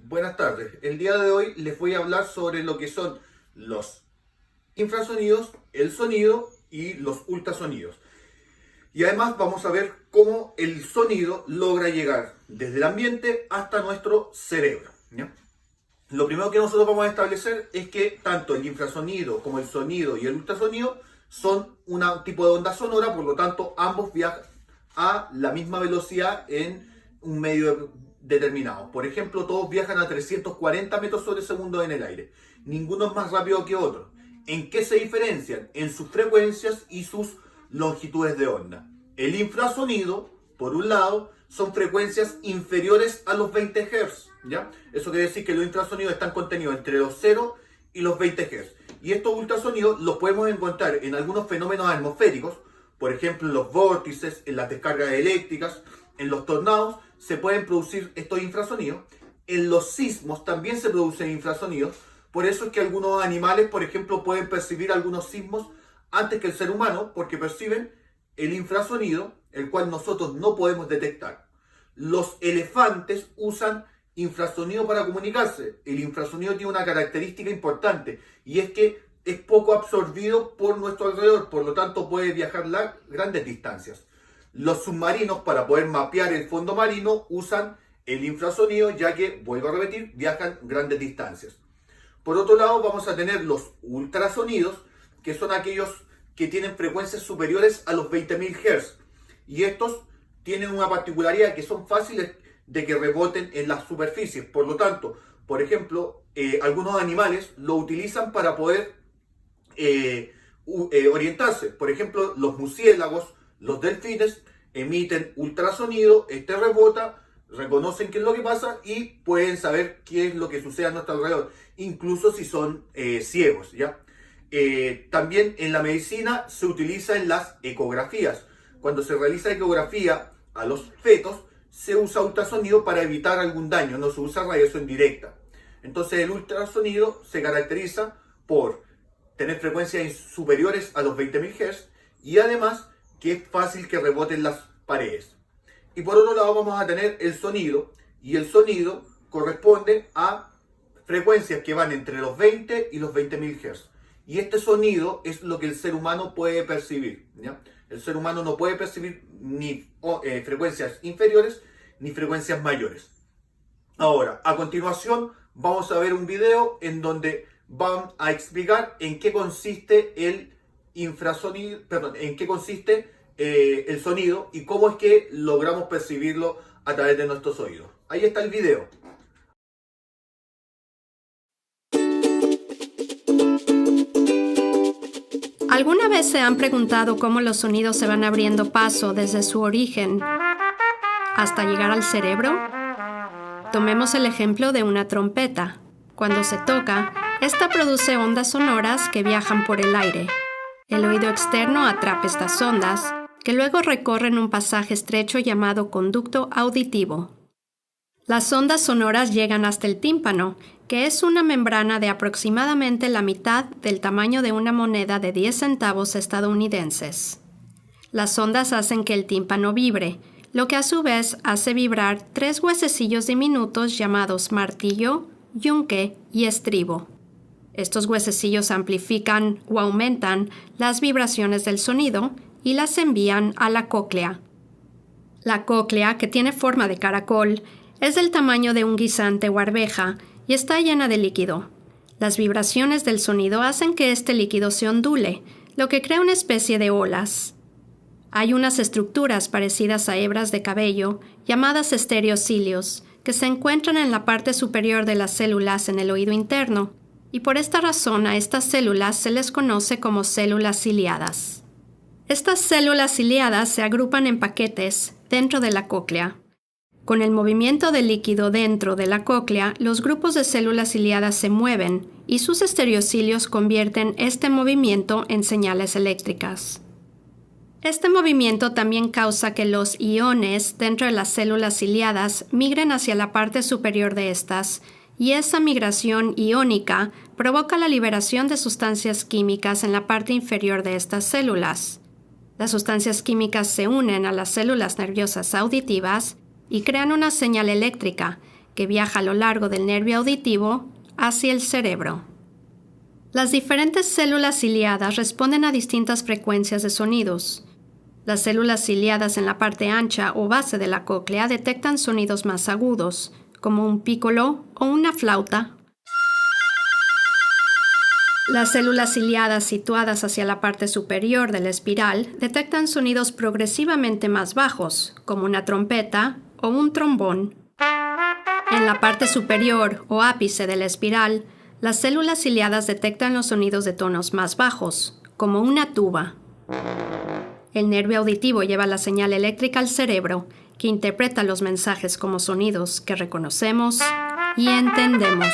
Buenas tardes. El día de hoy les voy a hablar sobre lo que son los infrasonidos, el sonido y los ultrasonidos. Y además vamos a ver cómo el sonido logra llegar desde el ambiente hasta nuestro cerebro, ¿ya? Lo primero que nosotros vamos a establecer es que tanto el infrasonido como el sonido y el ultrasonido son un tipo de onda sonora, por lo tanto ambos viajan a la misma velocidad en un medio determinado. Por ejemplo, todos viajan a 340 metros sobre segundo en el aire. Ninguno es más rápido que otro. ¿En qué se diferencian? En sus frecuencias y sus longitudes de onda. El infrasonido, por un lado, son frecuencias inferiores a los 20 Hz, ¿ya? Eso quiere decir que los infrasonidos están contenidos entre los 0 y los 20 Hz. Y estos ultrasonidos los podemos encontrar en algunos fenómenos atmosféricos, por ejemplo en los vórtices, en las descargas eléctricas, en los tornados, se pueden producir estos infrasonidos. En los sismos también se producen infrasonidos. Por eso es que algunos animales, por ejemplo, pueden percibir algunos sismos antes que el ser humano, porque perciben el infrasonido, el cual nosotros no podemos detectar. Los elefantes usan infrasonido para comunicarse. El infrasonido tiene una característica importante, y es que es poco absorbido por nuestro alrededor, por lo tanto puede viajar grandes distancias. Los submarinos, para poder mapear el fondo marino, usan el infrasonido, ya que, vuelvo a repetir, viajan grandes distancias. Por otro lado, vamos a tener los ultrasonidos, que son aquellos que tienen frecuencias superiores a los 20.000 Hz. Y estos tienen una particularidad, que son fáciles de que reboten en las superficies. Por lo tanto, por ejemplo, algunos animales lo utilizan para poder orientarse. Por ejemplo, los murciélagos, los delfines emiten ultrasonido, este rebota, reconocen qué es lo que pasa y pueden saber qué es lo que sucede a nuestro alrededor, incluso si son ciegos, ¿ya? También en la medicina se utiliza en las ecografías. Cuando se realiza ecografía a los fetos, se usa ultrasonido para evitar algún daño, no se usa radiación directa. Entonces el ultrasonido se caracteriza por tener frecuencias superiores a los 20.000 Hz y además que es fácil que reboten las paredes. Y por otro lado vamos a tener el sonido, y el sonido corresponde a frecuencias que van entre los 20 y los 20.000 Hz. Y este sonido es lo que el ser humano puede percibir, ¿ya? El ser humano no puede percibir ni frecuencias inferiores ni frecuencias mayores. Ahora, a continuación vamos a ver un video en donde van a explicar en qué consiste el infrasonido, perdón, en qué consiste el sonido y cómo es que logramos percibirlo a través de nuestros oídos. Ahí está el video. ¿Alguna vez se han preguntado cómo los sonidos se van abriendo paso desde su origen hasta llegar al cerebro? Tomemos el ejemplo de una trompeta. Cuando se toca, esta produce ondas sonoras que viajan por el aire. El oído externo atrapa estas ondas, que luego recorren un pasaje estrecho llamado conducto auditivo. Las ondas sonoras llegan hasta el tímpano, que es una membrana de aproximadamente la mitad del tamaño de una moneda de 10 centavos estadounidenses. Las ondas hacen que el tímpano vibre, lo que a su vez hace vibrar 3 huesecillos diminutos llamados martillo, yunque y estribo. Estos huesecillos amplifican o aumentan las vibraciones del sonido y las envían a la cóclea. La cóclea, que tiene forma de caracol, es del tamaño de un guisante o arveja y está llena de líquido. Las vibraciones del sonido hacen que este líquido se ondule, lo que crea una especie de olas. Hay unas estructuras parecidas a hebras de cabello, llamadas estereocilios, que se encuentran en la parte superior de las células en el oído interno, y por esta razón a estas células se les conoce como células ciliadas. Estas células ciliadas se agrupan en paquetes dentro de la cóclea. Con el movimiento del líquido dentro de la cóclea, los grupos de células ciliadas se mueven y sus estereocilios convierten este movimiento en señales eléctricas. Este movimiento también causa que los iones dentro de las células ciliadas migren hacia la parte superior de estas, y esa migración iónica provoca la liberación de sustancias químicas en la parte inferior de estas células. Las sustancias químicas se unen a las células nerviosas auditivas y crean una señal eléctrica que viaja a lo largo del nervio auditivo hacia el cerebro. Las diferentes células ciliadas responden a distintas frecuencias de sonidos. Las células ciliadas en la parte ancha o base de la cóclea detectan sonidos más agudos, como un pícolo o una flauta. Las células ciliadas situadas hacia la parte superior de la espiral detectan sonidos progresivamente más bajos, como una trompeta o un trombón. En la parte superior o ápice de la espiral, las células ciliadas detectan los sonidos de tonos más bajos, como una tuba. El nervio auditivo lleva la señal eléctrica al cerebro, que interpreta los mensajes como sonidos que reconocemos y entendemos.